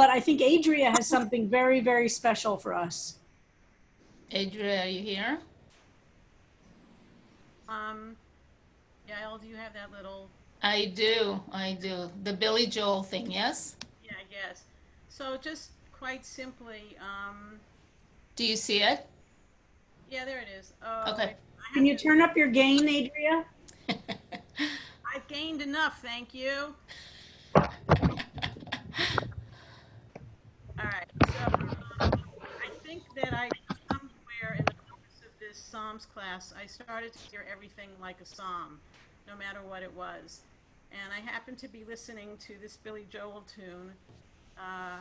but I think Adria has something very, very special for us. Adria, are you here? Um, Yael, do you have that little? I do, I do. The Billy Joel thing, yes? Yeah, I guess. So just quite simply, Do you see it? yeah, there it is. Oh, Okay. I Can have you to. turn up your gain, Adria? I've gained enough, thank you. All right. So I think that I somewhere in the course of this Psalms class, I started to hear everything like a psalm, no matter what it was. And I happened to be listening to this Billy Joel tune uh,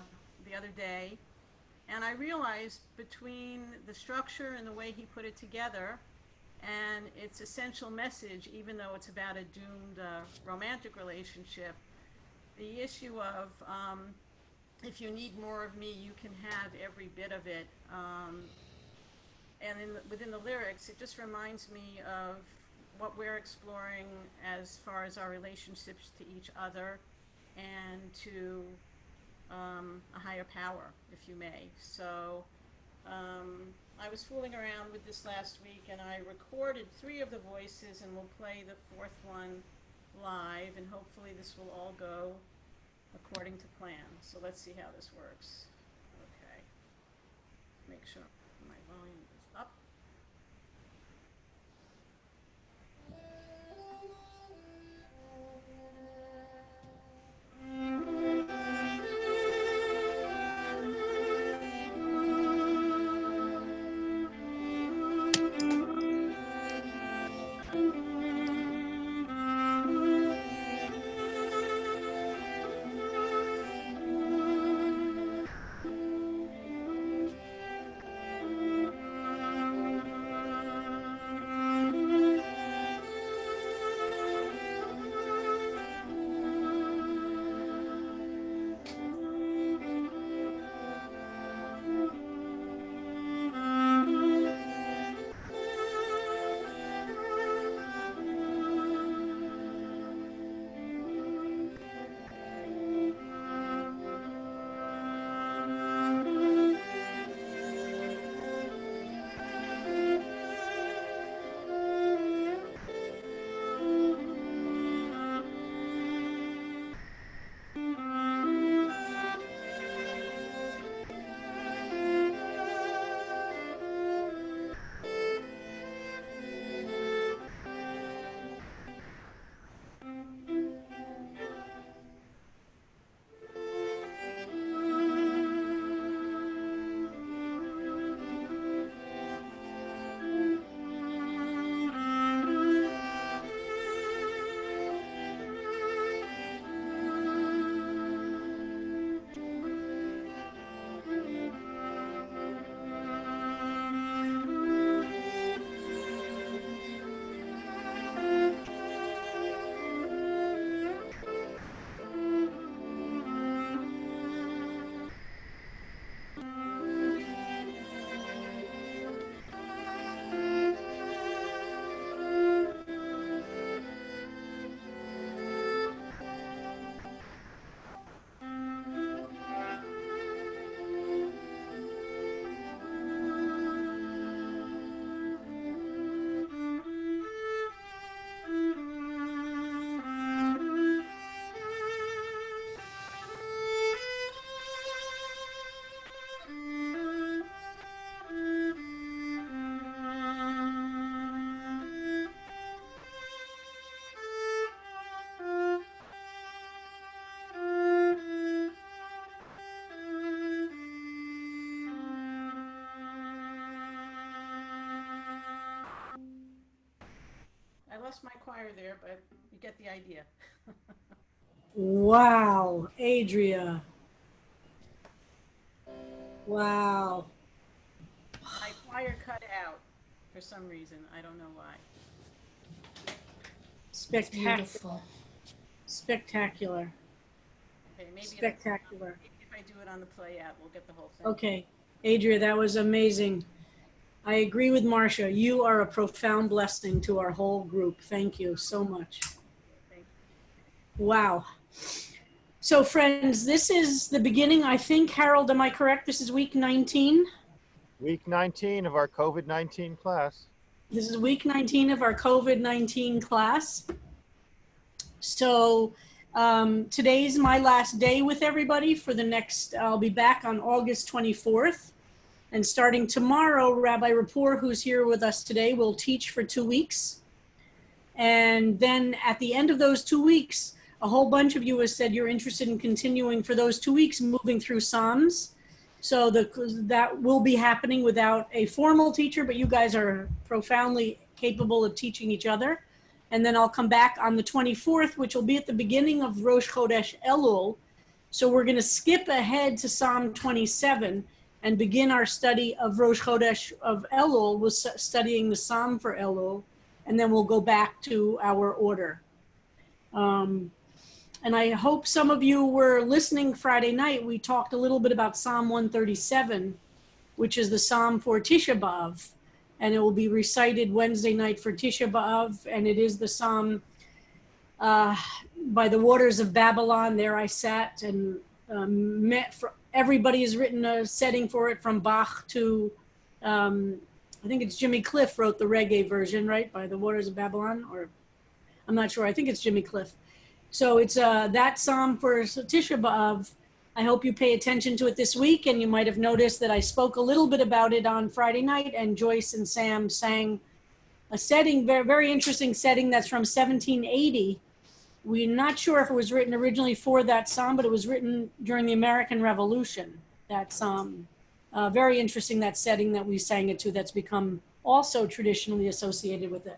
the other day, and I realized between the structure and the way he put it together and its essential message, even though it's about a doomed romantic relationship, the issue of if you need more of me, you can have every bit of it. And within the lyrics, it just reminds me of what we're exploring as far as our relationships to each other and to a higher power, if you may. So I was fooling around with this last week, and I recorded 3 of the voices, and we'll play the 4th one live, and hopefully this will all go according to plan. So let's see how this works. Okay. Make sure my volume is up. I lost my choir there, but you get the idea. Wow, Adria. Wow. My choir cut out for some reason. I don't know why. It's Spectacular. beautiful. Spectacular. Okay, Spectacular. maybe if I do it on the play out, we'll get the whole thing. Okay. Adria, that was amazing. I agree with Marcia. You are a profound blessing to our whole group. Thank you so much. Thank Wow. So friends, this is the beginning, I think. Harold, am I correct? This is week 19? Week 19 of our COVID-19 class. This is week 19 of our COVID-19 class. So today's my last day with everybody for the next, I'll be back on August 24th. And starting tomorrow, Rabbi Rapport, who's here with us today, will teach for 2 weeks. And then at the end of those 2 weeks, a whole bunch of you have said you're interested in continuing for those 2 weeks, moving through Psalms. So that will be happening without a formal teacher, but you guys are profoundly capable of teaching each other. And then I'll come back on the 24th, which will be at the beginning of Rosh Chodesh Elul. So we're going to skip ahead to Psalm 27 and begin our study of Rosh Chodesh of Elul, with studying the Psalm for Elul, and then we'll go back to our order. And I hope some of you were listening Friday night. We talked a little bit about Psalm 137, which is the Psalm for Tisha B'Av, and it will be recited Wednesday night for Tisha B'Av, and it is the Psalm by the waters of Babylon. There I sat and everybody has written a setting for it, from Bach to, I think it's Jimmy Cliff wrote the reggae version, right? By the waters of Babylon, or I'm not sure. I think it's Jimmy Cliff. So it's that Psalm for Tisha B'Av. I hope you pay attention to it this week, and you might have noticed that I spoke a little bit about it on Friday night, and Joyce and Sam sang a setting, very, very interesting setting that's from 1780. We're not sure if it was written originally for that psalm, but it was written during the American Revolution, that psalm. Very interesting, that setting that we sang it to, that's become also traditionally associated with it.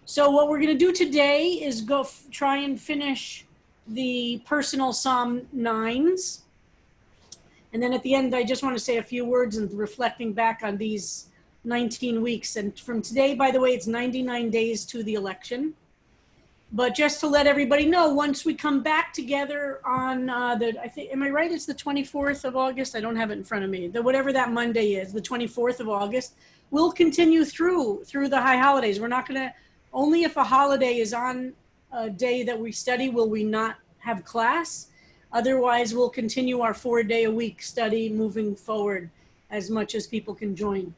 So what we're going to do today is try and finish the personal Psalm 9s. And then at the end, I just want to say a few words and reflecting back on these 19 weeks. And from today, by the way, it's 99 days to the election. But just to let everybody know, once we come back together on I think, am I right? It's the 24th of August. I don't have it in front of me. Whatever that Monday is, the 24th of August, we'll continue through the high holidays. We're not going to, only if a holiday is on a day that we study will we not have class. Otherwise, we'll continue our 4-day-a-week study moving forward as much as people can join.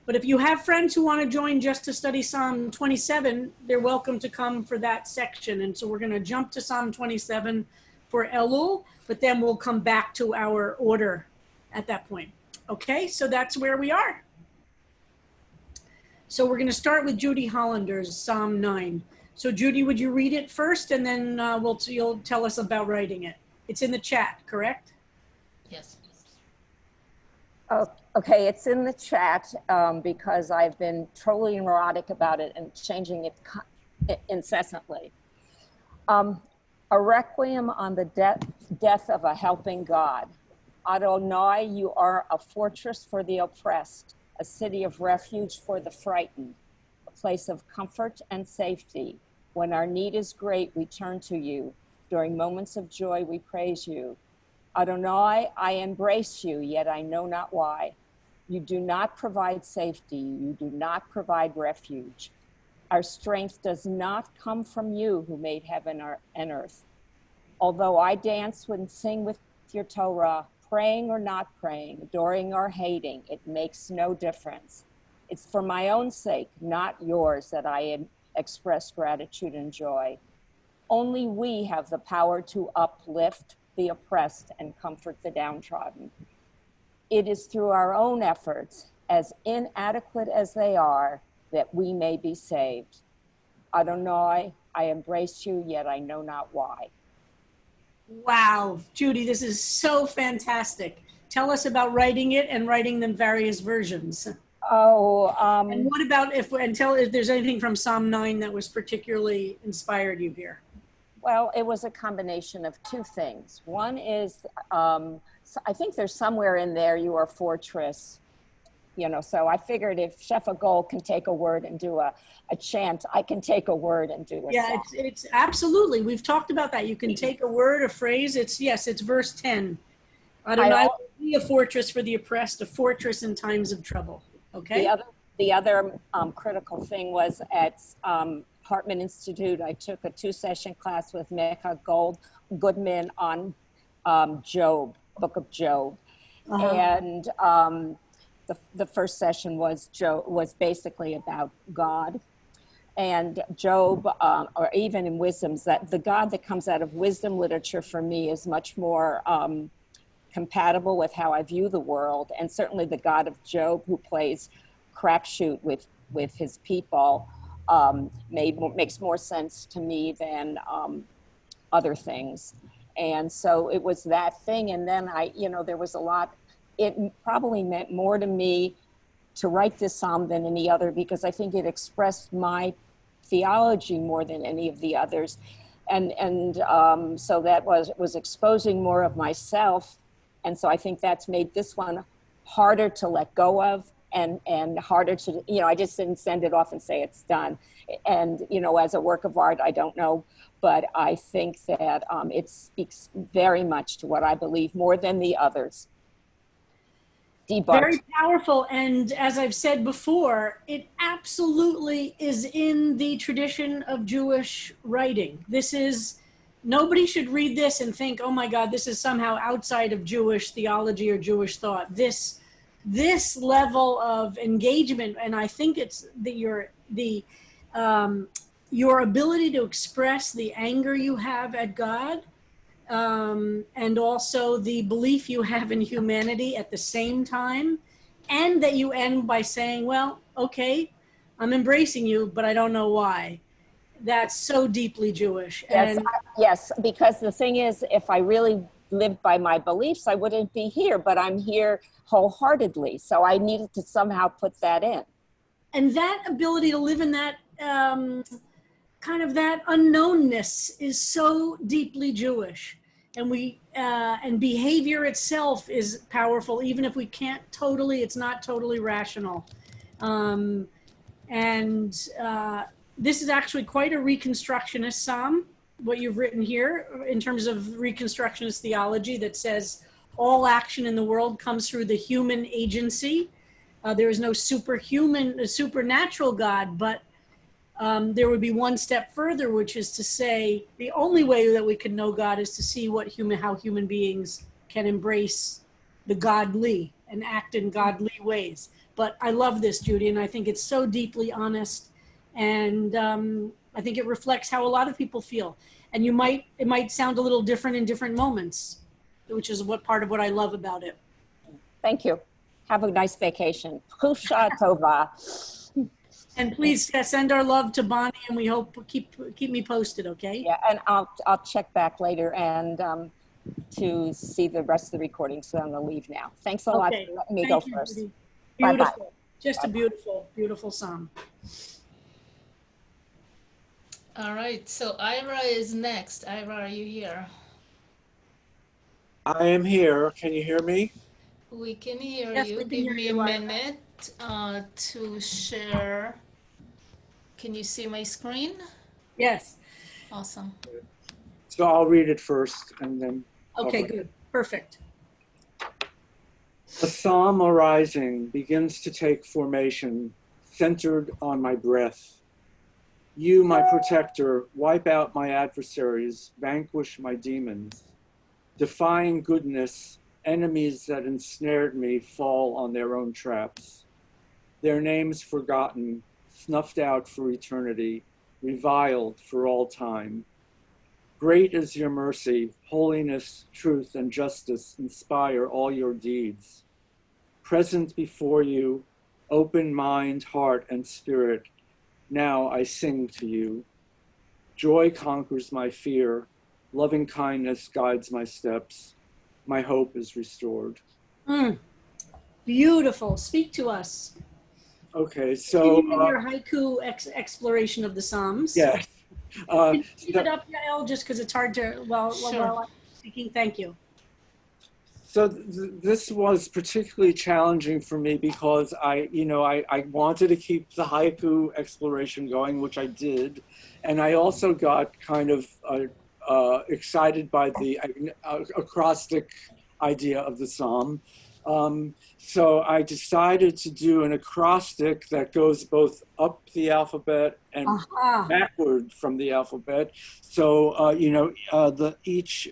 But if you have friends who want to join just to study Psalm 27, they're welcome to come for that section. And so we're going to jump to Psalm 27 for Elul, but then we'll come back to our order at that point. Okay, so that's where we are. So we're going to start with Judy Hollander's Psalm 9. So Judy, would you read it first, and then you'll tell us about writing it. It's in the chat, correct? Yes. Oh, okay, it's in the chat because I've been totally neurotic about it and changing it incessantly. A requiem on the death of a helping God. Adonai, you are a fortress for the oppressed, a city of refuge for the frightened, a place of comfort and safety. When our need is great, we turn to you. During moments of joy, we praise you. Adonai, I embrace you, yet I know not why. You do not provide safety. You do not provide refuge. Our strength does not come from you who made heaven and earth. Although I dance and sing with your Torah, praying or not praying, adoring or hating, it makes no difference. It's for my own sake, not yours, that I express gratitude and joy. Only we have the power to uplift the oppressed and comfort the downtrodden. It is through our own efforts, as inadequate as they are, that we may be saved. Adonai, I embrace you, yet I know not why. Wow, Judy, this is so fantastic. Tell us about writing it and writing them various versions. And what about tell if there's anything from Psalm 9 that was particularly inspired you here. Well, it was a combination of two things. One is, I think there's somewhere in there, you are fortress, so I figured if Chef Agol can take a word and do a chant, I can take a word and do a song. It's absolutely, we've talked about that. You can take a word, a phrase. It's verse 10. Adonai will be a fortress for the oppressed, a fortress in times of trouble. Okay. The other critical thing was at Hartman Institute, I took a 2-session class with Mecha Gold Goodman on Job, Book of Job. And the first session was basically about God. And Job, or even in wisdoms, that the God that comes out of wisdom literature for me is much more compatible with how I view the world. And certainly the God of Job, who plays crapshoot with his people, makes more sense to me than other things. And so it was that thing. And then there was a lot, it probably meant more to me to write this psalm than any other, because I think it expressed my theology more than any of the others. And so that was exposing more of myself. And so I think that's made this one harder to let go of, and harder to, I just didn't send it off and say it's done. And, as a work of art, I don't know, but I think that it speaks very much to what I believe more than the others. Debunked. Very powerful. And as I've said before, it absolutely is in the tradition of Jewish writing. Nobody should read this and think, oh my God, this is somehow outside of Jewish theology or Jewish thought. This level of engagement, and I think it's your ability to express the anger you have at God, and also the belief you have in humanity at the same time, and that you end by saying, well, okay, I'm embracing you, but I don't know why. That's so deeply Jewish. Yes, because the thing is, if I really lived by my beliefs, I wouldn't be here, but I'm here wholeheartedly. So I needed to somehow put that in. And that ability to live in that kind of that unknownness is so deeply Jewish. And behavior itself is powerful, even if we can't it's not totally rational. This is actually quite a Reconstructionist psalm, what you've written here, in terms of Reconstructionist theology that says all action in the world comes through the human agency. There is no supernatural God, but there would be one step further, which is to say the only way that we can know God is to see how human beings can embrace the godly and act in godly ways. But I love this, Judy, and I think it's so deeply honest, and I think it reflects how a lot of people feel. And it might sound a little different in different moments, which is part of what I love about it. Thank you. Have a nice vacation. Chufsha tova. And please send our love to Bonnie, and we hope keep me posted, okay? Yeah, and I'll check back later and to see the rest of the recording. So I'm gonna leave now. Thanks a lot for letting me go first. Judy. Bye-bye. Beautiful. Just a beautiful, beautiful psalm. All right, so Ira is next. Ira, are you here? I am here. Can you hear me? We can hear Yes, you. we can Give hear me you, a Ira. minute to share. Can you see my screen? Yes. Awesome. So I'll read it first and then. Okay, good. Perfect. A psalm arising begins to take formation, centered on my breath. You, my protector, wipe out my adversaries, vanquish my demons. Defying goodness, enemies that ensnared me fall on their own traps. Their names forgotten, snuffed out for eternity, reviled for all time. Great is your mercy, holiness, truth, and justice inspire all your deeds. Present before you, open mind, heart, and spirit, now I sing to you. Joy conquers my fear, loving kindness guides my steps. My hope is restored. Beautiful. Speak to us. Okay, so your haiku exploration of the Psalms. yes. Can you keep it up, Yael, just because it's hard to while I'm speaking. Thank you. So this was particularly challenging for me because I wanted to keep the haiku exploration going, which I did, and I also got kind of excited by the acrostic idea of the psalm. So I decided to do an acrostic that goes both up the alphabet and Aha. backward from the alphabet. So each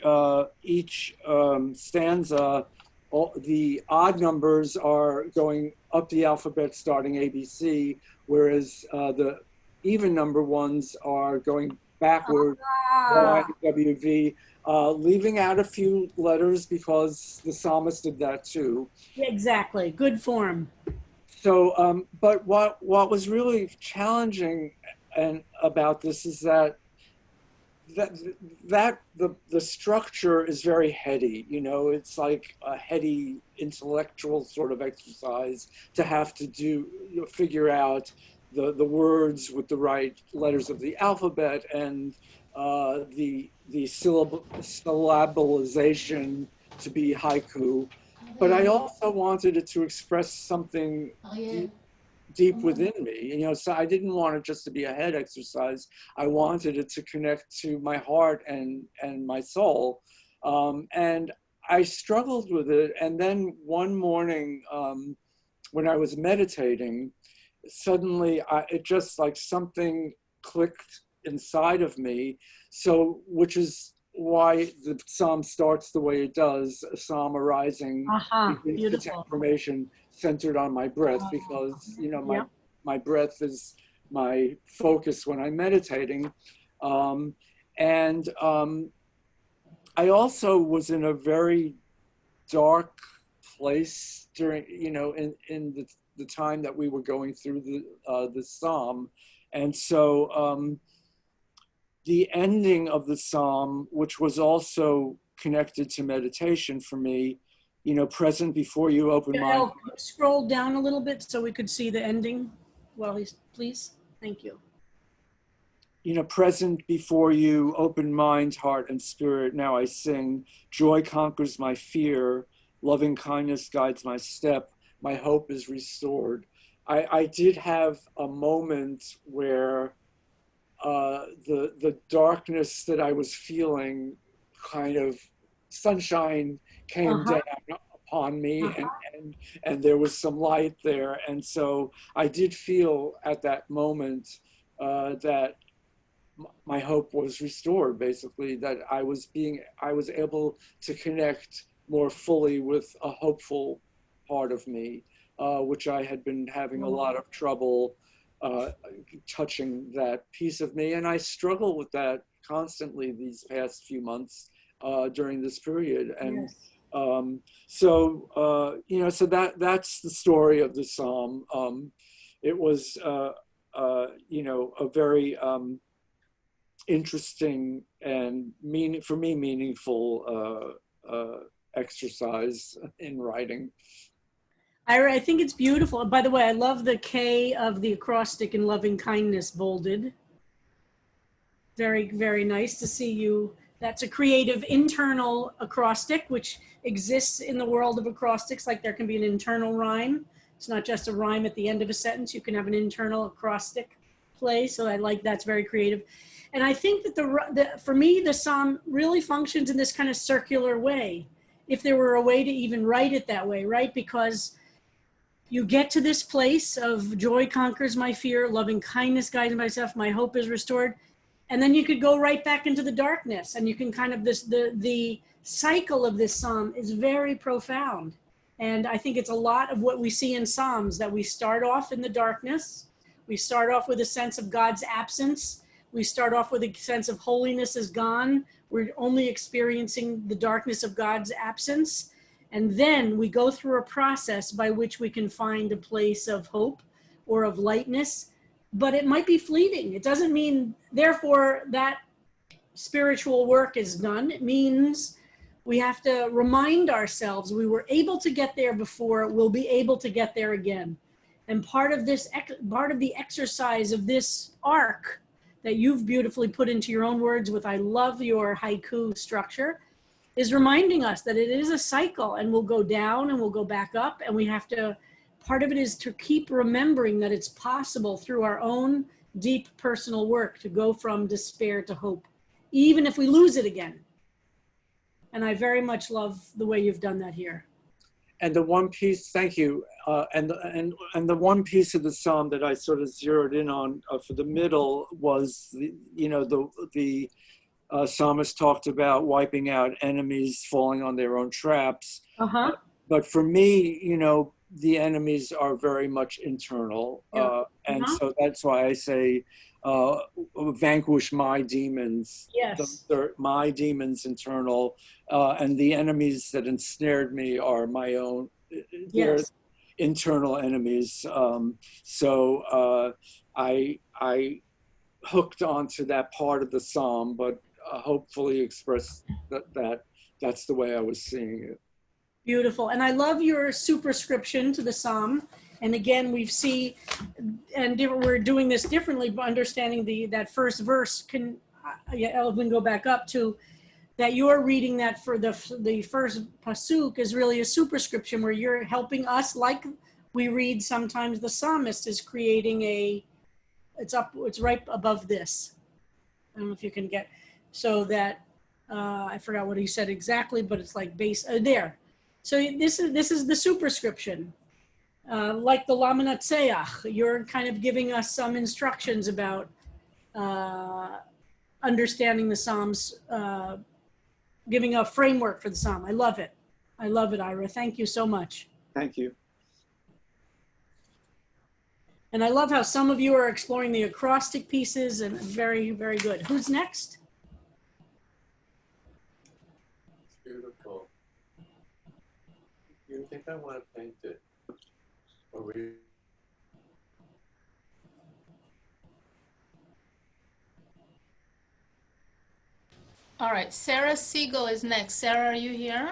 stanza, all, the odd numbers are going up the alphabet starting ABC, whereas the even number ones are going backward, Y, Ah. W, V, leaving out a few letters because the psalmist did that too. Yeah, exactly. Good form. So, but what was really challenging and about this is that the structure is very heady. You know, it's like a heady intellectual sort of exercise to have to do, figure out the words with the right letters of the alphabet and the syllabalization to be haiku. But I also wanted it to express something deep within me. You know, so I didn't want it just to be a head exercise. I wanted it to connect to my heart and my soul. And I struggled with it. And then one morning, when I was meditating, suddenly it just like something clicked inside of me. So, which is why the psalm starts the way it does, a psalm arising, Aha. begins to take Beautiful. formation centered on my breath, because you know Yep. my breath is my focus when I'm meditating. And I also was in a very dark place during, you know, in the time that we were going through the psalm. And so the ending of the psalm, which was also connected to meditation for me, you know, present before you open mind. El, scroll down a little bit so we could see the ending. Well, please. Thank you. You know, present before you, open mind, heart, and spirit. Now I sing. Joy conquers my fear. Loving kindness guides my step. My hope is restored. I did have a moment where the darkness that I was feeling, kind of sunshine came Uh-huh. down upon me, Uh-huh. and there was some light there. And so I did feel at that moment that my hope was restored, basically, that I was able to connect more fully with a hopeful part of me, which I had been having a lot of trouble uh, touching that piece of me. And I struggle with that constantly these past few months during this period. And Yes. you know, so that's the story of the Psalm. It was, you know, a very interesting and for me meaningful exercise in writing. Ira, I think it's beautiful. By the way, I love the K of the acrostic in loving kindness bolded. Very, very nice to see you. That's a creative internal acrostic, which exists in the world of acrostics. Like there can be an internal rhyme. It's not just a rhyme at the end of a sentence. You can have an internal acrostic play. So I like that's very creative. And I think that for me, the psalm really functions in this kind of circular way. If there were a way to even write it that way, right? Because you get to this place of joy conquers my fear, loving kindness guides myself, my hope is restored. And then you could go right back into the darkness, and you can kind of the cycle of this psalm is very profound. And I think it's a lot of what we see in Psalms, that we start off in the darkness. We start off with a sense of God's absence. We start off with a sense of holiness is gone. We're only experiencing the darkness of God's absence. And then we go through a process by which we can find a place of hope or of lightness, but it might be fleeting. It doesn't mean, therefore, that spiritual work is done. It means we have to remind ourselves we were able to get there before, we'll be able to get there again. And part of the exercise of this arc that you've beautifully put into your own words with, I love your haiku structure, is reminding us that it is a cycle, and we'll go down and we'll go back up, and we have to, part of it is to keep remembering that it's possible through our own deep personal work to go from despair to hope, even if we lose it again. And I very much love the way you've done that here. and the one piece, thank you, and the one piece of the psalm that I sort of zeroed in on for the middle was the psalmist talked about wiping out enemies falling on their own traps. Uh-huh. But for me, the enemies are very much internal. Yeah. And Uh-huh. so that's why I say, vanquish my demons. Yes. They're my demons internal. And the enemies that ensnared me are my own, they're Yes. internal enemies. So I hooked onto that part of the psalm, but hopefully expressed that's the way I was seeing it. Beautiful. And I love your superscription to the psalm. And again, we're doing this differently, but understanding that first verse Elvin, go back up to that you're reading that for the first pasuk is really a superscription where you're helping us, like we read sometimes the psalmist is creating it's right above this. I don't know if you can get, so that, I forgot what he said exactly, but it's like base, there. So this is the superscription. Like the Lamanatseach, you're kind of giving us some instructions about understanding the Psalms, giving a framework for the Psalm. I love it. I love it, Ira. Thank you so much. Thank you. And I love how some of you are exploring the acrostic pieces, and very, very good. Who's next? Beautiful. You think I want to paint it? Or we? All right, Sarah Siegel is next. Sarah, are you here?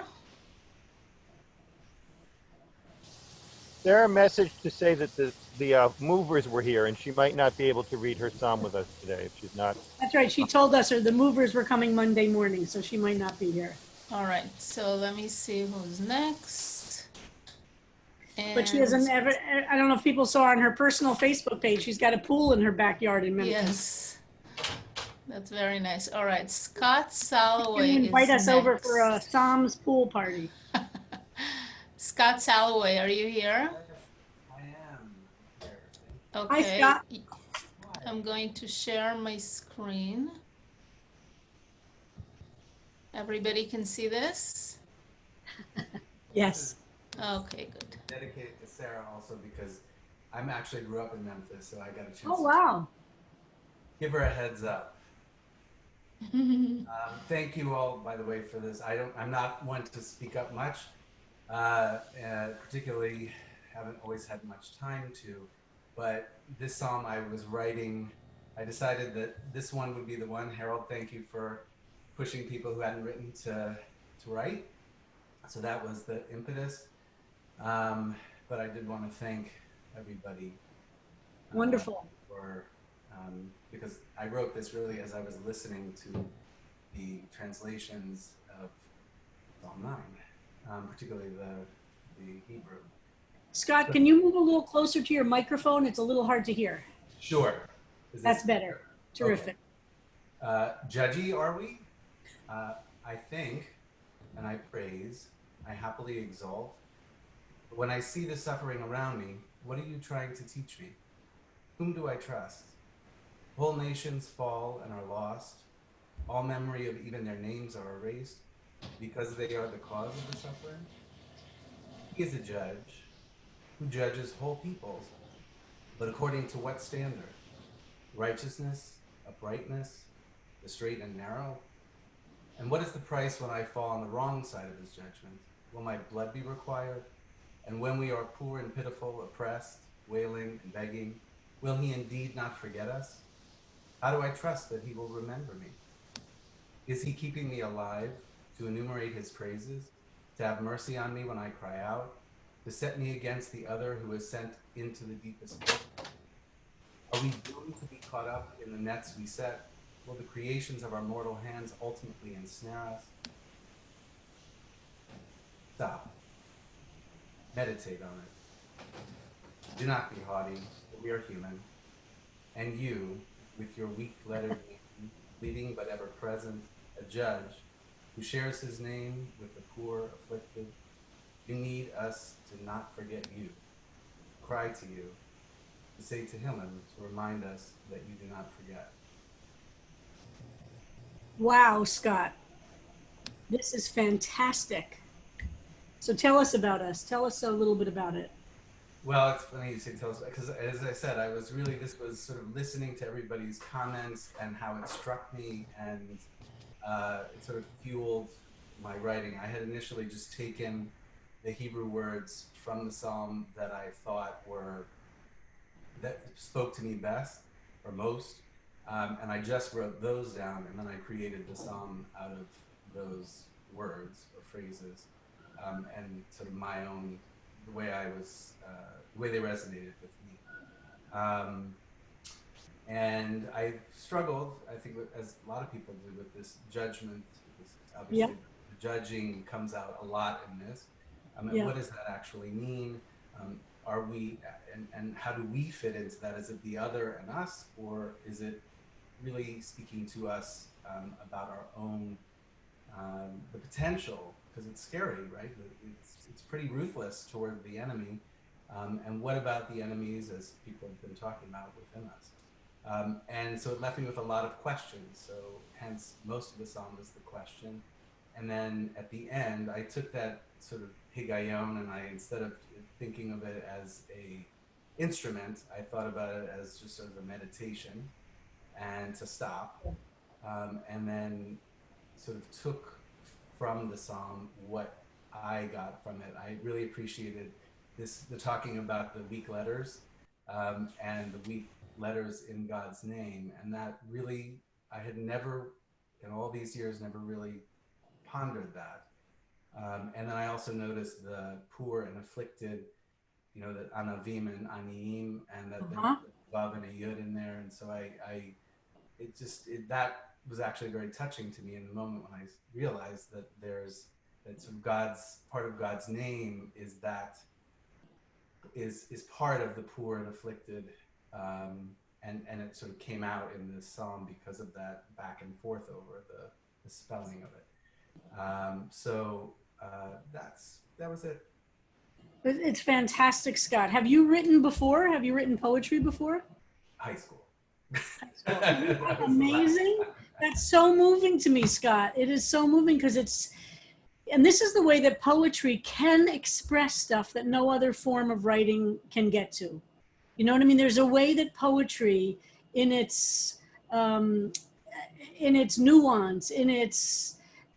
Sarah messaged to say that the movers were here and she might not be able to read her psalm with us today if she's not. That's right. She told us the movers were coming Monday morning, so she might not be here. All right, so let me see who's next. But she doesn't ever, I don't know if people saw on her personal Facebook page, she's got a pool in her backyard in Memphis. Yes, that's very nice. All right, Scott She Salloway can invite us is over for a next. Psalms pool party. Scott Salloway, are you here? I am here. Okay. Scott. I'm going to share my screen. Everybody can see this? Yes. Okay, good. Dedicated to Sarah also because I'm actually grew up in Memphis, so I got a chance Oh, to wow. give her a heads up. Thank you all, by the way, for this. I'm not one to speak up much, particularly haven't always had much time to, but this psalm I was writing, I decided that this one would be the one. Harold, thank you for pushing people who hadn't written to write. So that was the impetus. But I did want to thank everybody. Wonderful. Because I wrote this really as I was listening to the translations of Psalm 9, particularly the Hebrew. Scott, can you move a little closer to your microphone? It's a little hard to hear. Sure. That's better. Terrific. Okay. Judgy are we? I think, and I praise, I happily exalt. But when I see the suffering around me, what are you trying to teach me? Whom do I trust? Whole nations fall and are lost. All memory of even their names are erased because they are the cause of the suffering. He is a judge who judges whole peoples, but according to what standard? Righteousness, uprightness, the straight and narrow? And what is the price when I fall on the wrong side of his judgment? Will my blood be required? And when we are poor and pitiful, oppressed, wailing and begging, will he indeed not forget us? How do I trust that he will remember me? Is he keeping me alive to enumerate his praises, to have mercy on me when I cry out, to set me against the other who is sent into the deepest pit? Are we doomed to be caught up in the nets we set? Will the creations of our mortal hands ultimately ensnare us? Stop. Meditate on it. Do not be haughty, for we are human. And you, with your weak-lettered name, fleeting but ever present, a judge who shares his name with the poor afflicted, You need us to not forget you, cry to you, to say to him, and to remind us that you do not forget. Wow, Scott, this is fantastic. So tell us about us. Tell us a little bit about it. Well, it's funny you say tell us, because as I said, this was sort of listening to everybody's comments and how it struck me, and it sort of fueled my writing. I had initially just taken the Hebrew words from the psalm that I thought that spoke to me best or most, and I just wrote those down, and then I created the psalm out of those words or phrases, and sort of my own, the way the way they resonated with me. And I struggled, I think, as a lot of people do, with this judgment. Obviously, the judging comes out a lot in this. What does that actually mean? Are we, and how do we fit into that? Is it the other and us, or is it really speaking to us about our own, the potential? Because it's scary, right? It's pretty ruthless toward the enemy. And what about the enemies, as people have been talking about, within us? And so it left me with a lot of questions. So hence, most of the psalm is the question. And then at the end, I took that sort of higayon, and instead of thinking of it as a instrument, I thought about it as just sort of a meditation, and to stop, and then sort of took from the psalm what I got from it. I really appreciated the talking about the weak letters, and the weak letters in God's name, and that really, I had never, in all these years, never really pondered that. And then I also noticed the poor and afflicted, that anavim and aniim, and that there's a vav and a yud in there. And so that was actually very touching to me in the moment when I realized that that sort of part of God's name is part of the poor and afflicted. And it sort of came out in this psalm because of that back and forth over the spelling of it. That was it. It's fantastic, Scott. Have you written before? Have you written poetry before? High school. Isn't that amazing? That's so moving to me, Scott. It is so moving because and this is the way that poetry can express stuff that no other form of writing can get to. You know what I mean? There's a way that poetry, in its nuance,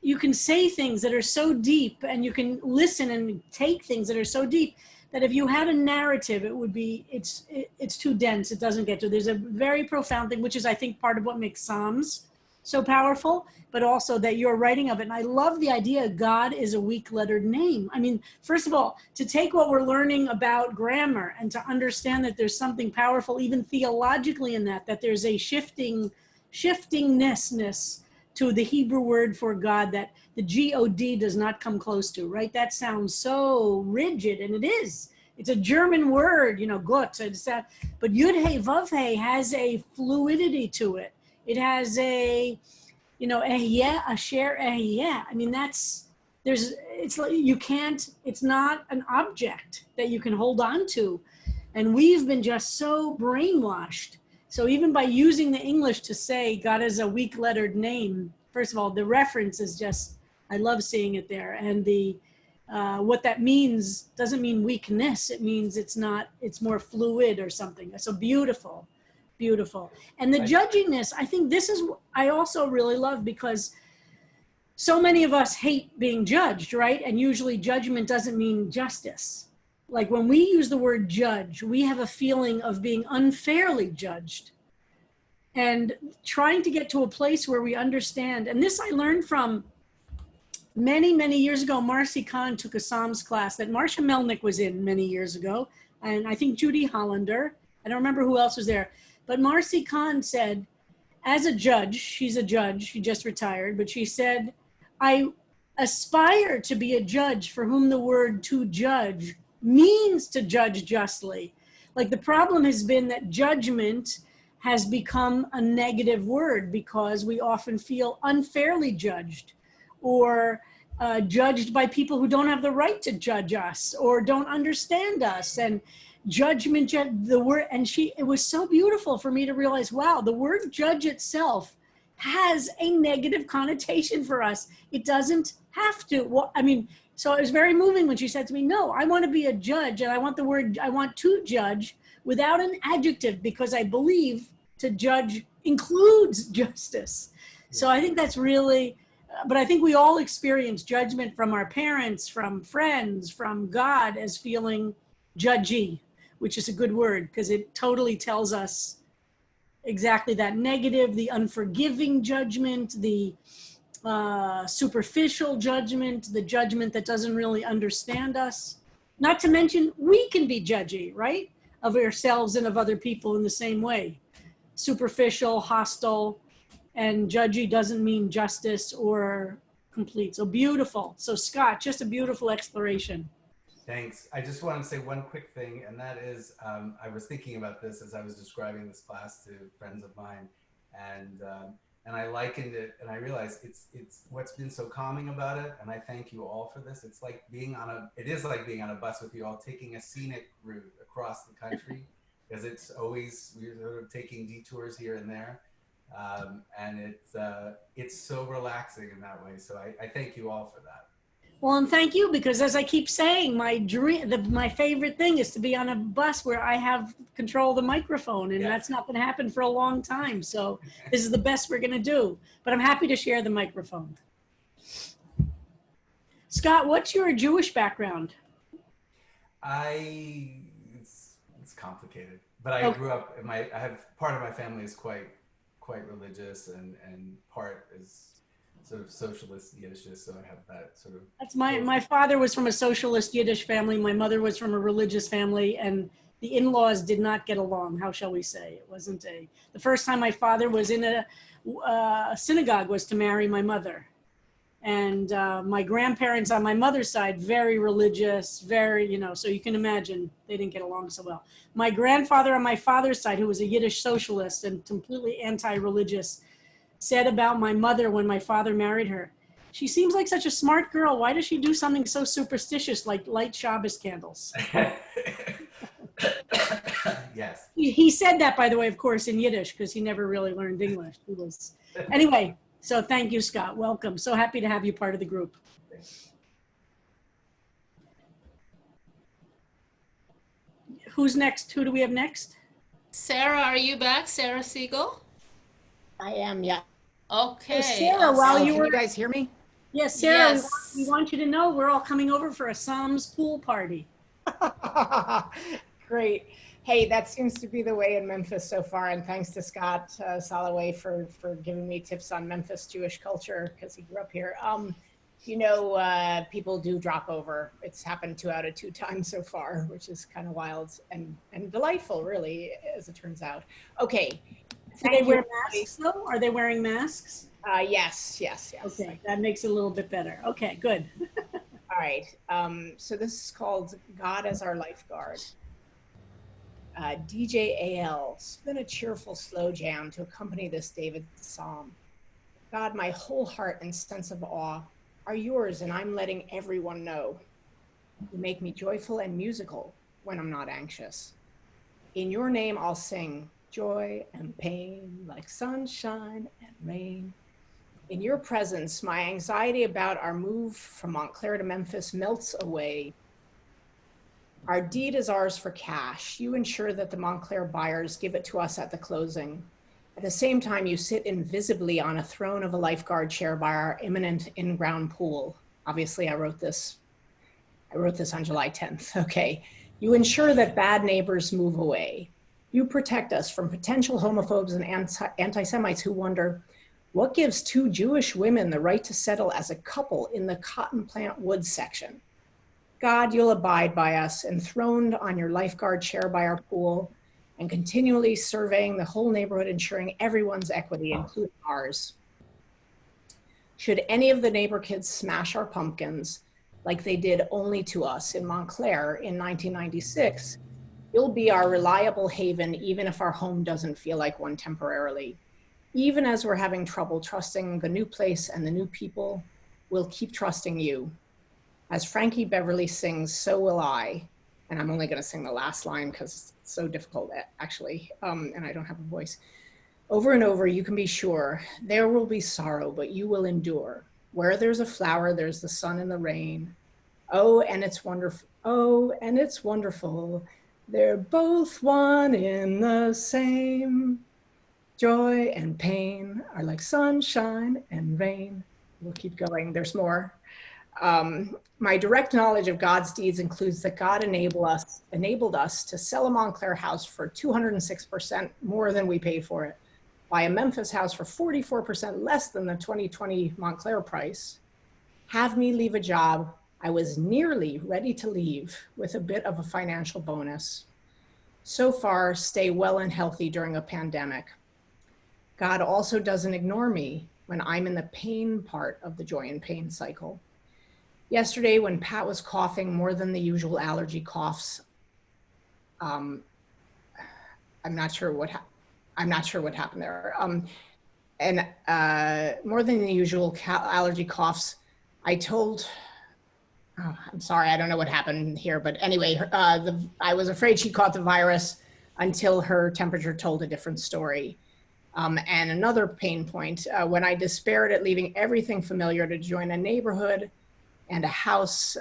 you can say things that are so deep, and you can listen and take things that are so deep that if you had a narrative, it's too dense. It doesn't get to. There's a very profound thing, which is, I think, part of what makes Psalms so powerful, but also that you're writing of it. And I love the idea God is a weak lettered name. I mean, first of all, to take what we're learning about grammar and to understand that there's something powerful, even theologically, in that there's a shiftingness to the Hebrew word for God that the G-O-D does not come close to, right? That sounds so rigid, and it is. It's a German word, Gott. It's that, but Yud-He, Vav-He has a fluidity to it. It has a, Ehyeh, Asher, Ehyeh. I mean, it's like it's not an object that you can hold on to. And we've been just so brainwashed. So even by using the English to say God is a weak lettered name, first of all, the reference is just, I love seeing it there. And what that means doesn't mean weakness. It means it's more fluid or something. So beautiful, beautiful. And the judginess, I think I also really love, because so many of us hate being judged, right? And usually judgment doesn't mean justice. Like when we use the word judge, we have a feeling of being unfairly judged, and trying to get to a place where we understand. And this I learned from many, many years ago. Marcy Kahn took a Psalms class that Marcia Melnick was in many years ago. And I think Judy Hollander, I don't remember who else was there, but Marcy Kahn said, as a judge, she's a judge, she just retired, but she said, I aspire to be a judge for whom the word to judge means to judge justly. Like the problem has been that judgment has become a negative word because we often feel unfairly judged, or judged by people who don't have the right to judge us or don't understand us. And judgment, the word, and it was so beautiful for me to realize, wow, the word judge itself has a negative connotation for us. It doesn't have to. Well, I mean, so it was very moving when she said to me, no, I want to be a judge, and I want to judge without an adjective, because I believe to judge includes justice. So I think that's really, but I think we all experience judgment from our parents, from friends, from God as feeling judgy, which is a good word because it totally tells us exactly that negative, the unforgiving judgment, the superficial judgment, the judgment that doesn't really understand us. Not to mention, we can be judgy, right? Of ourselves and of other people in the same way. Superficial, hostile, and judgy doesn't mean justice or complete. So beautiful. So Scott, just a beautiful exploration. Thanks. I just want to say one quick thing, and that is, I was thinking about this as I was describing this class to friends of mine, and I likened it, and I realized it's what's been so calming about it, and I thank you all for this. It's like it is like being on a bus with you all, taking a scenic route across the country, because we're sort of taking detours here and there, and it's so relaxing in that way. So I thank you all for that. Well, and thank you, because as I keep saying, my favorite thing is to be on a bus where I have control of the microphone, and that's not going to happen for a long time. So this is the best we're going to do, but I'm happy to share the microphone. Scott, what's your Jewish background? It's complicated, but I grew up, I have part of my family is quite religious, and part is sort of socialist Yiddish, so I have that sort of. That's my father was from a socialist Yiddish family. My mother was from a religious family, and the in-laws did not get along. How shall we say? It wasn't the first time my father was in a synagogue was to marry my mother. And my grandparents on my mother's side, very religious, very, so you can imagine they didn't get along so well. My grandfather on my father's side, who was a Yiddish socialist and completely anti-religious, said about my mother when my father married her, she seems like such a smart girl. Why does she do something so superstitious like light Shabbos candles? Yes. He said that, by the way, of course, in Yiddish, because he never really learned English. Anyway, so thank you, Scott. Welcome. So happy to have you part of the group. Who's next? Who do we have next? Sarah, are you back? Sarah Siegel? I am, yeah. Okay. Sarah, while Can you guys hear me? Yes, Sarah, Yes. we want you to know we're all coming over for a Psalms pool party. Great. Hey, that seems to be the way in Memphis so far, and thanks to Scott Soloway for giving me tips on Memphis Jewish culture, because he grew up here. People do drop over. It's happened 2 out of 2 times so far, which is kind of wild and delightful, really, as it turns out. Okay. Do they wear masks, though? Are they wearing masks? Yes. Okay, that makes it a little bit better. Okay, good. All right. So this is called God as Our Lifeguard. DJ AL, spin a cheerful slow jam to accompany this David psalm. God, my whole heart and sense of awe are yours, and I'm letting everyone know. You make me joyful and musical when I'm not anxious. In your name I'll sing joy and pain like sunshine and rain. In your presence, my anxiety about our move from Montclair to Memphis melts away. Our deed is ours for cash. You ensure that the Montclair buyers give it to us at the closing. At the same time, you sit invisibly on a throne of a lifeguard chair by our imminent in-ground pool. Obviously, I wrote this on July 10th. Okay. You ensure that bad neighbors move away. You protect us from potential homophobes and anti-Semites who wonder, what gives 2 Jewish women the right to settle as a couple in the cotton plant woods section? God, you'll abide by us, enthroned on your lifeguard chair by our pool, and continually surveying the whole neighborhood, ensuring everyone's equity, including ours. Should any of the neighbor kids smash our pumpkins, like they did only to us in Montclair in 1996, you'll be our reliable haven, even if our home doesn't feel like one temporarily. Even as we're having trouble trusting the new place and the new people, We'll keep trusting you. As Frankie Beverly sings, so will I. And I'm only going to sing the last line because it's so difficult, actually, and I don't have a voice. Over and over, you can be sure there will be sorrow, but you will endure. Where there's a flower, there's the sun and the rain. Oh, and it's wonderful. Oh, and it's wonderful. They're both one in the same. Joy and pain are like sunshine and rain. We'll keep going. There's more. My direct knowledge of God's deeds includes that God enabled us to sell a Montclair house for 206% more than we paid for it, buy a Memphis house for 44% less than the 2020 Montclair price, have me leave a job I was nearly ready to leave with a bit of a financial bonus. So far, stay well and healthy during a pandemic. God also doesn't ignore me when I'm in the pain part of the joy and pain cycle. Yesterday, when Pat was coughing more than the usual allergy coughs, I'm not sure what happened there. More than the usual allergy coughs, I told. Oh, I'm sorry, I don't know what happened here, but anyway, I was afraid she caught the virus until her temperature told a different story. And another pain point, when I despaired at leaving everything familiar to join a neighborhood and a house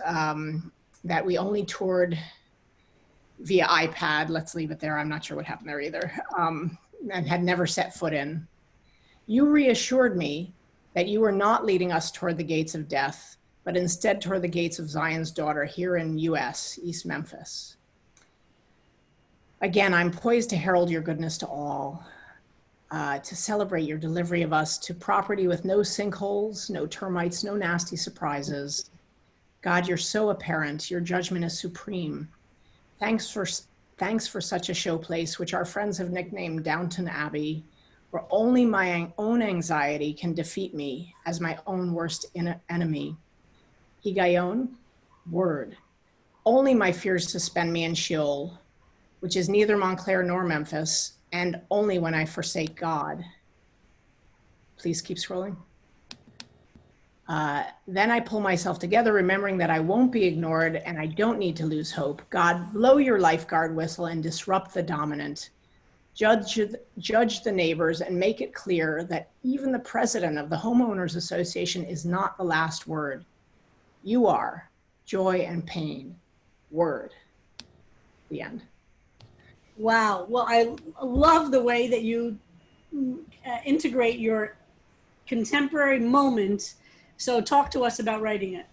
that we only toured via iPad, let's leave it there, I'm not sure what happened there either, and had never set foot in. You reassured me that you were not leading us toward the gates of death, but instead toward the gates of Zion's daughter here in US, East Memphis. Again, I'm poised to herald your goodness to all, to celebrate your delivery of us to property with no sinkholes, no termites, no nasty surprises. God, you're so apparent, your judgment is supreme. Thanks for such a showplace, which our friends have nicknamed Downton Abbey, where only my own anxiety can defeat me as my own worst enemy. Higayon, word. Only my fears suspend me in Sheol, which is neither Montclair nor Memphis, and only when I forsake God. Please keep scrolling. Then I pull myself together, remembering that I won't be ignored and I don't need to lose hope. God, blow your lifeguard whistle and disrupt the dominant. Judge the neighbors and make it clear that even the president of the Homeowners Association is not the last word. You are joy and pain, word. The end. Wow. Well, I love the way that you integrate your contemporary moment. So talk to us about writing it.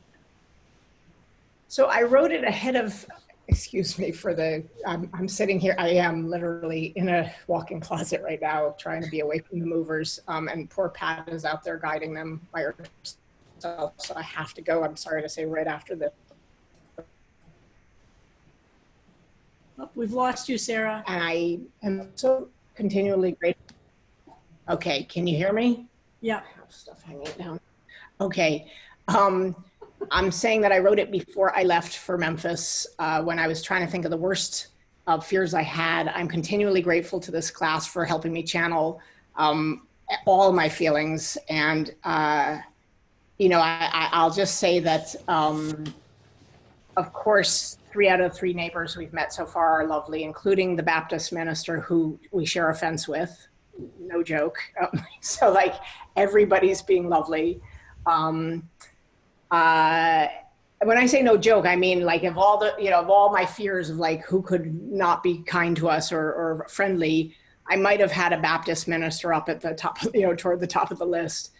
So I wrote it ahead of, excuse me for the, I'm sitting here, I am literally in a walk-in closet right now, trying to be away from the movers. And poor Pat is out there guiding them by herself. So I have to go, I'm sorry to say, right after this. Oh, we've lost you, Sarah. And I am so continually grateful. Okay, can you hear me? Yeah. I have stuff hanging down. Okay. I'm saying that I wrote it before I left for Memphis when I was trying to think of the worst fears I had. I'm continually grateful to this class for helping me channel all my feelings. And, you know, I'll just say that, of course, 3 out of 3 neighbors we've met so far are lovely, including the Baptist minister who we share a fence with. No joke. So like everybody's being lovely. When I say no joke, I mean like of all the, you know, of all my fears of like who could not be kind to us or friendly, I might have had a Baptist minister up at the top, you know, toward the top of the list.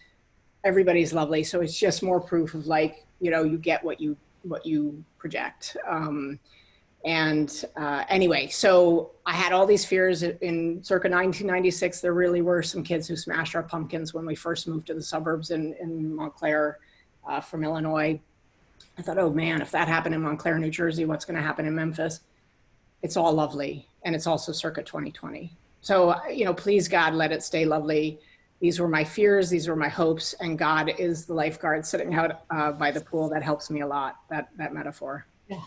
Everybody's lovely. So it's just more proof of like, you know, you get what you project. Anyway, so I had all these fears in circa 1996. There really were some kids who smashed our pumpkins when we first moved to the suburbs in Montclair from Illinois. I thought, oh man, if that happened in Montclair, New Jersey, what's going to happen in Memphis? It's all lovely. And it's also circa 2020. So, you know, please God, let it stay lovely. These were my fears. These were my hopes. And God is the lifeguard sitting out by the pool. That helps me a lot, that metaphor. Yeah.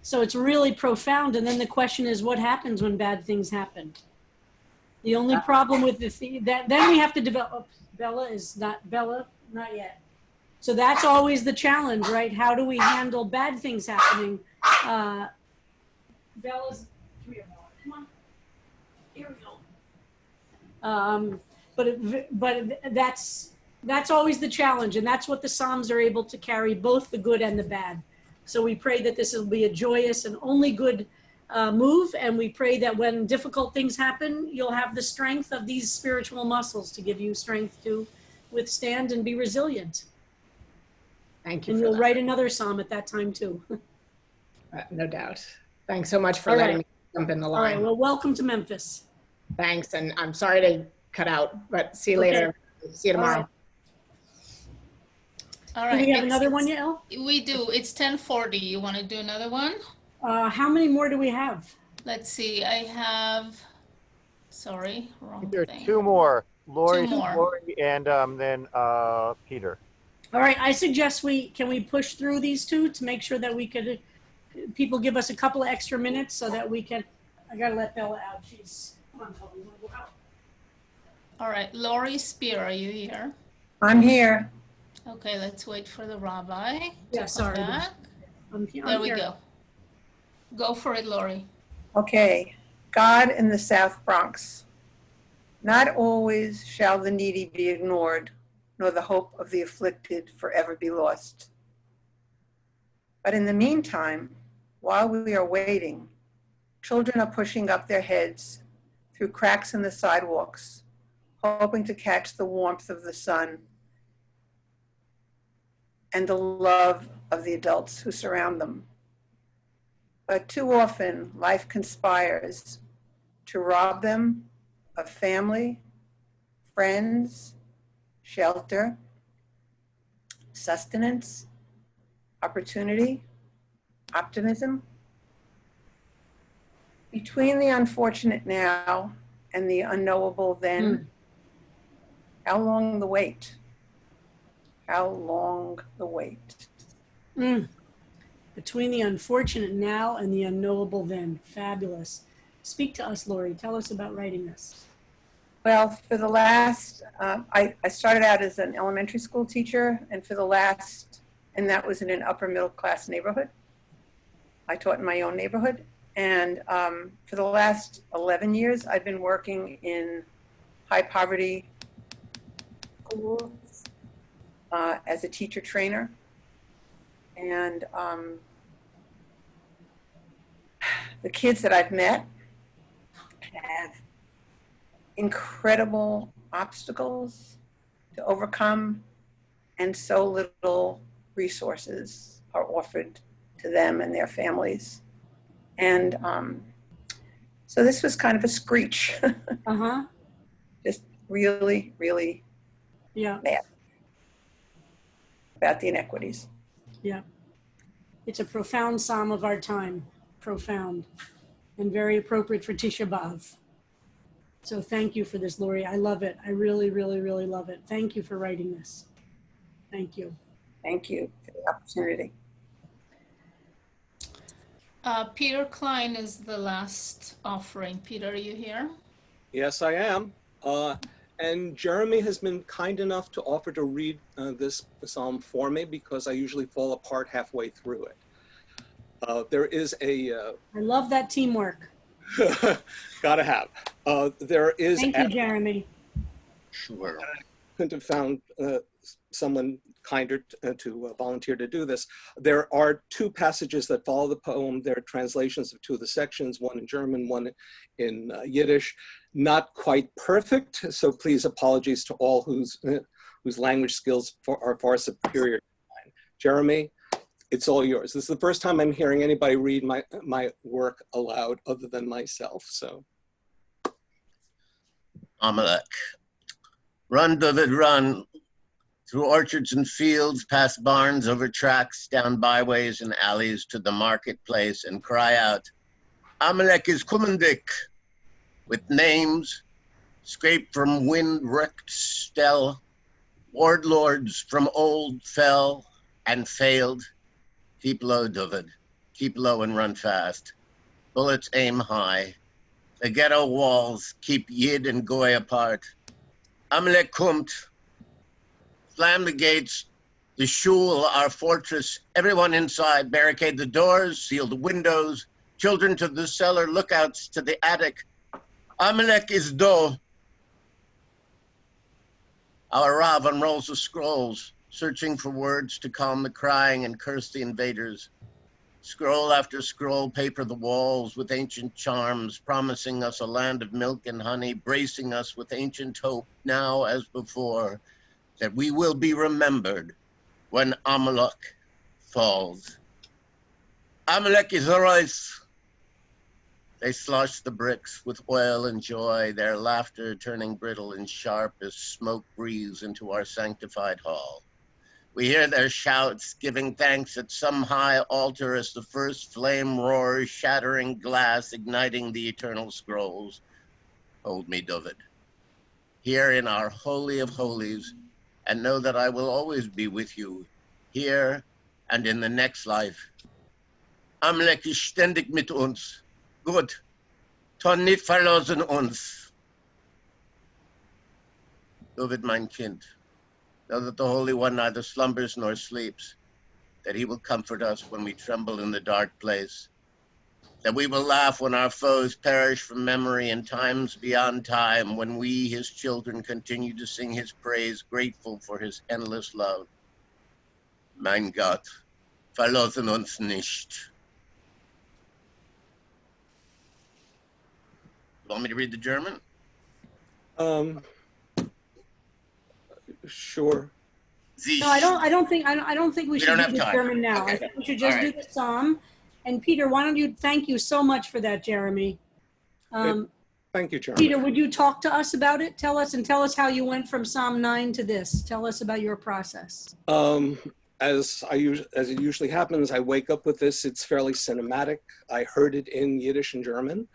So it's really profound. And then the question is, what happens when bad things happen? The only problem with then we have to develop, not yet. So that's always the challenge, right? How do we handle bad things happening? Bella's, come here, Bella. Come on. Here we go. But that's always the challenge, and that's what the Psalms are able to carry, both the good and the bad. So we pray that this will be a joyous and only good move, and we pray that when difficult things happen, you'll have the strength of these spiritual muscles to give you strength to withstand and be resilient. Thank you And for you'll that. write another psalm at that time too. No doubt. Thanks so much for All letting right. me jump in the All right, line. well, welcome to Memphis. Thanks, and I'm sorry to cut out, but see you Okay. later. See you All tomorrow. right. All Do right. we have another one, Yael? We do. It's 10:40. You want to do another one? How many more do we have? Let's see. I have, sorry, wrong There are thing. 2 more. Lori, Two more. Lori, and then Peter. All right, I suggest can we push through these 2 to make sure that we could, people give us a couple of extra minutes so that we can, I gotta let Bella out. Come on, Bella, you wanna go out? All right. Lori Spear, are you here? I'm here. Okay, let's wait for the rabbi to Yeah, come sorry. back. I'm There we here. go. Go for it, Lori. Okay. God in the South Bronx. Not always shall the needy be ignored, nor the hope of the afflicted forever be lost. But in the meantime, while we are waiting, children are pushing up their heads through cracks in the sidewalks, hoping to catch the warmth of the sun and the love of the adults who surround them. But too often, life conspires to rob them of family, friends, shelter, sustenance, opportunity, optimism. Between the unfortunate now and the unknowable then, how long the wait? How long the wait? Between the unfortunate now and the unknowable then. Fabulous. Speak to us, Lori. Tell us about writing this. Well, for the last, I started out as an elementary school teacher, and and that was in an upper middle class neighborhood. I taught in my own neighborhood. And for the last 11 years, I've been working in high poverty schools as a teacher trainer. And the kids that I've met have incredible obstacles to overcome, and so little resources are offered to them and their families. And so this was kind of a screech. Just really, really mad about the inequities. Yeah. It's a profound psalm of our time. Profound. And very appropriate for Tisha B'Av. So thank you for this, Lori. I love it. I really, really, really love it. Thank you for writing this. Thank you. Thank you for the opportunity. Peter Klein is the last offering. Peter, are you here? Yes, I am. And Jeremy has been kind enough to offer to read this psalm for me because I usually fall apart halfway through it. There is a... I love that teamwork. Gotta have. There is... Thank you, Jeremy. Sure. I couldn't have found someone kinder to volunteer to do this. There are 2 passages that follow the poem. There are translations of 2 of the sections, one in German, one in Yiddish. Not quite perfect, so please apologies to all whose language skills are far superior to mine. Jeremy, it's all yours. This is the first time I'm hearing anybody read my work aloud other than myself, so. Amalek. Run, David, run. Through orchards and fields, past barns, over tracks, down byways and alleys to the marketplace, and cry out, Amalek is Kumendik, with names scraped from wind-wrecked stell, warlords from old fell and failed. Keep low, David. Keep low and run fast. Bullets aim high. The ghetto walls keep Yid and Goy apart. Amalek kommt. Slam the gates, The shul, our fortress, everyone inside, barricade the doors, seal the windows, children to the cellar, lookouts to the attic. Amalek is do. Our Rav unrolls the scrolls, searching for words to calm the crying and curse the invaders. Scroll after scroll paper the walls with ancient charms, promising us a land of milk and honey, bracing us with ancient hope, now as before, that we will be remembered when Amalek falls. Amalek is arise. They slosh the bricks with oil and joy, their laughter turning brittle and sharp as smoke breathes into our sanctified hall. We hear their shouts, giving thanks at some high altar as the first flame roars, shattering glass, igniting the eternal scrolls. Hold me, David, here in our holy of holies, and know that I will always be with you, here and in the next life. Amalek ist ständig mit uns. Gut, ton nicht verlassen uns. David, mein Kind, know that the Holy One neither slumbers nor sleeps, that he will comfort us when we tremble in the dark place, that we will laugh when our foes perish from memory in times beyond time, when we, his children, continue to sing his praise, grateful for his endless love. Mein Gott, verlassen uns nicht. You want me to read the German? Sure. No, I don't think we should don't do have the time. German now. Okay. I think we should just All do right. the Psalm. And Peter, why don't you, thank you so much for that, Jeremy. Thank you, Jeremy. Peter, would you talk to us about it? Tell us how you went from Psalm 9 to this. Tell us about your process. As it usually happens, I wake up with this. It's fairly cinematic. I heard it in Yiddish and German,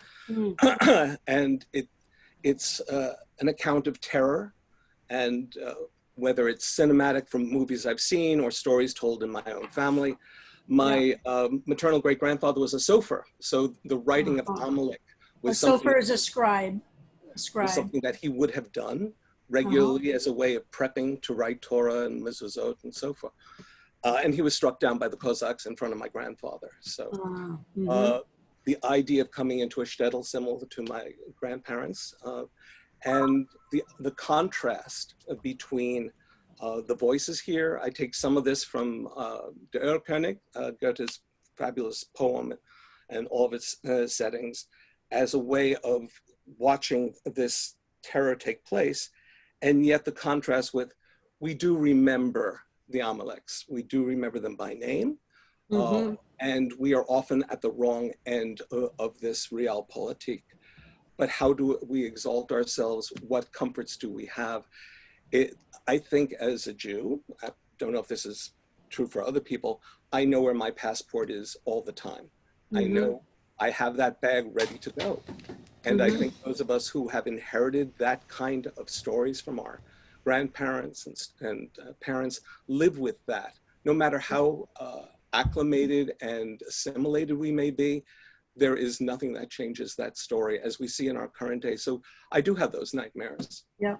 and it's an account of terror, and whether it's cinematic from movies I've seen or stories told in my own family. My maternal great-grandfather was a sofer, so the writing of Amalek was sofer is a scribe. Was something that he would have done regularly as a way of prepping to write Torah and mezuzot and so forth. And he was struck down by the Cossacks in front of my grandfather. So the idea of coming into a shtetl similar to my grandparents, and the contrast between the voices here. I take some of this from Der Erlkönig, Goethe's fabulous poem and all of its settings, as a way of watching this terror take place. And yet the contrast with, we do remember the Amaleks. We do remember them by name. And we are often at the wrong end of this realpolitik. But how do we exalt ourselves? What comforts do we have? I think as a Jew, I don't know if this is true for other people, I know where my passport is all the time. I know I have that bag ready to go. And I think those of us who have inherited that kind of stories from our grandparents and parents live with that. No matter how acclimated and assimilated we may be, there is nothing that changes that story as we see in our current day. So I do have those nightmares. Yeah.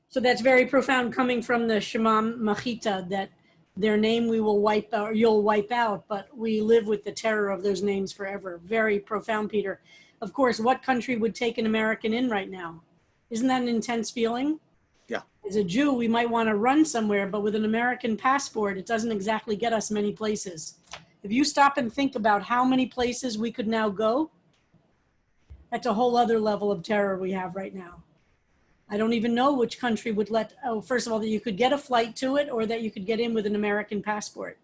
So that's very profound, coming from the Shema Machita, that their name we will wipe out, you'll wipe out, but we live with the terror of those names forever. Very profound, Peter. Of course, what country would take an American in right now? Isn't that an intense feeling? Yeah. As a Jew, we might want to run somewhere, but with an American passport, it doesn't exactly get us many places. If you stop and think about how many places we could now go, that's a whole other level of terror we have right now. I don't even know which country would let, first of all, that you could get a flight to it or that you could get in with an American passport.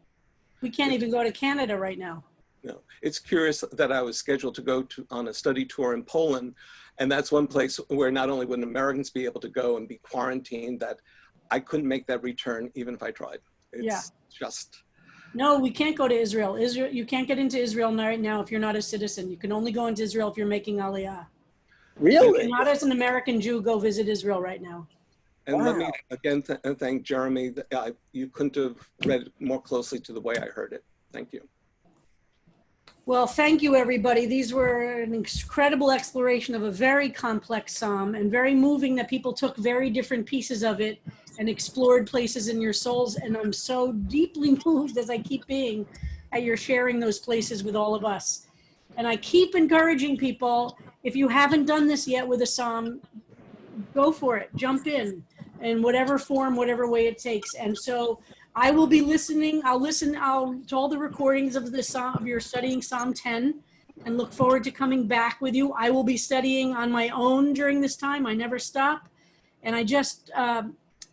We can't even go to Canada right now. No, it's curious that I was scheduled to go on a study tour in Poland. And that's one place where not only would Americans be able to go and be quarantined, that I couldn't make that return even if I tried. It's just. No, we can't go to Israel. You can't get into Israel right now if you're not a citizen. You can only go into Israel if you're making Aliyah. Really? You cannot, as an American Jew, go visit Israel right now. And let me again thank Jeremy. You couldn't have read it more closely to the way I heard it. Thank you. Well, thank you, everybody. These were an incredible exploration of a very complex psalm, and very moving that people took very different pieces of it and explored places in your souls. And I'm so deeply moved, as I keep being, at your sharing those places with all of us. And I keep encouraging people, if you haven't done this yet with a psalm, go for it, jump in whatever form, whatever way it takes. And so I will be listening. I'll listen to all the recordings of the psalm, of your studying Psalm 10, and look forward to coming back with you. I will be studying on my own during this time. I never stop. And I just,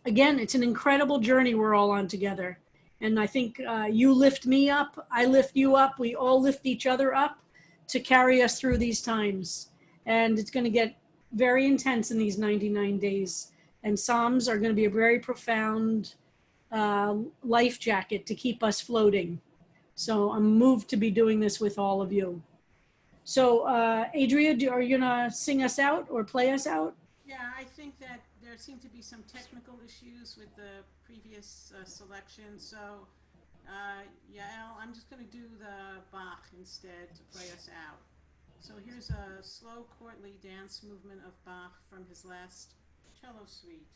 again, it's an incredible journey we're all on together. And I think you lift me up, I lift you up, we all lift each other up to carry us through these times. And it's going to get very intense in these 99 days. And Psalms are going to be a very profound life jacket to keep us floating. So I'm moved to be doing this with all of you. So Adria, are you going to sing us out or play us out? Yeah, I think that there seem to be some technical issues with the previous selection. So, Yael, I'm just going to do the Bach instead to play us out. So here's a slow courtly dance movement of Bach from his last cello suite.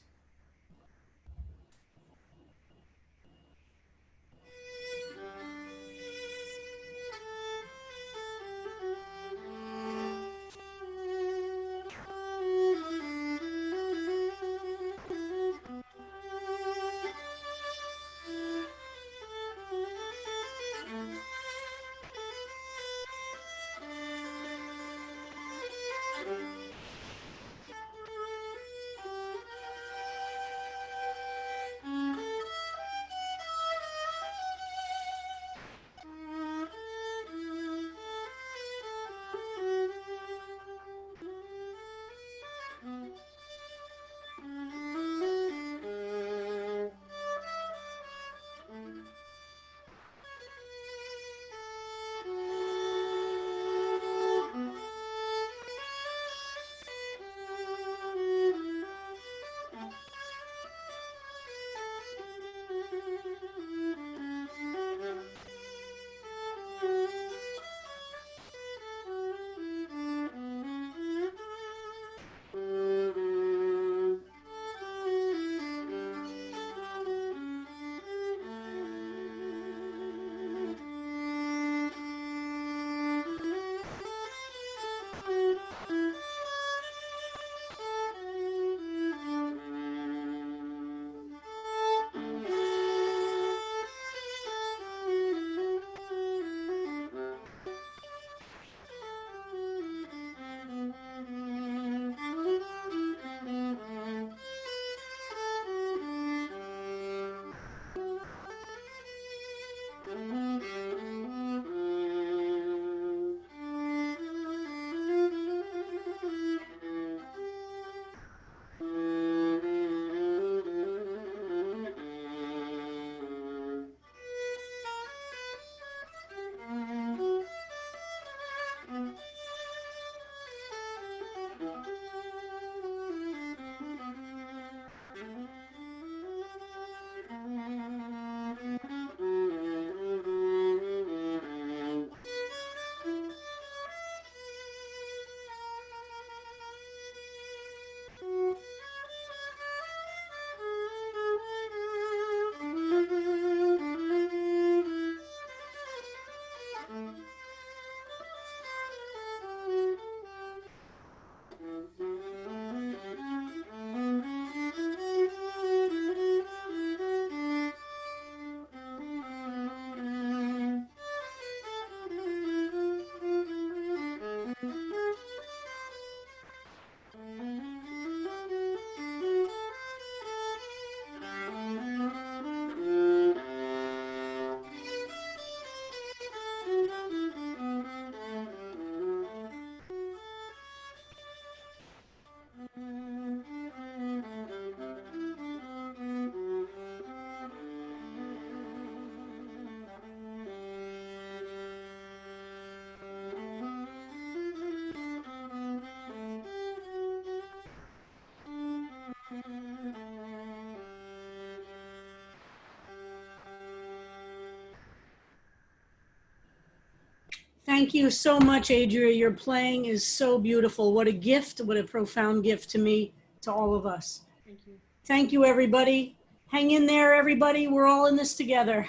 Thank you so much, Adria. Your playing is so beautiful. What a gift, what a profound gift to me, to all of us. Thank you. Thank you, everybody. Hang in there, everybody. We're all in this together.